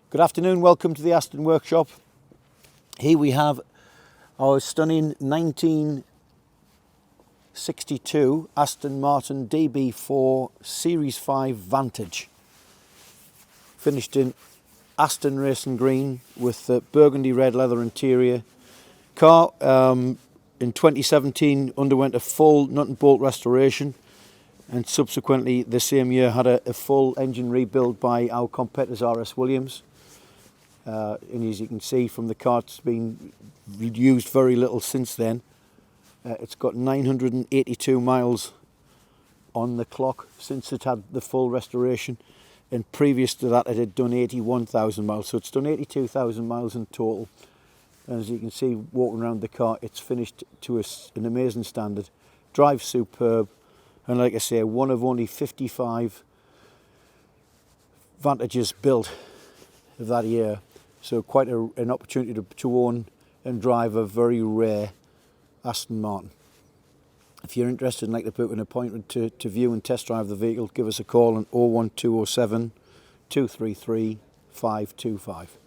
Good afternoon, welcome to the Aston Workshop. Here we have our stunning 1962 Aston Martin DB4 Series 5 Vantage. Finished in Aston Green with the Burgundy red leather interior. Car in 2017 underwent a full nut and bolt restoration, and subsequently the same year had a full engine rebuild by our competitors RS Williams. And as you can see from the car, it's been used very little since then. It's got 982 miles on the clock since it had the full restoration, and previous to that it had done 81,000 miles, so it's done 82,000 miles in total. And as you can see walking around the car, it's finished to an amazing standard. Drives superb, and like I say, one of only 55 Vantages built of that year. So quite an opportunity to own and drive a very rare Aston Martin. If you're interested and like to book an appointment to view and test drive the vehicle, give us a call on 01207 233 525.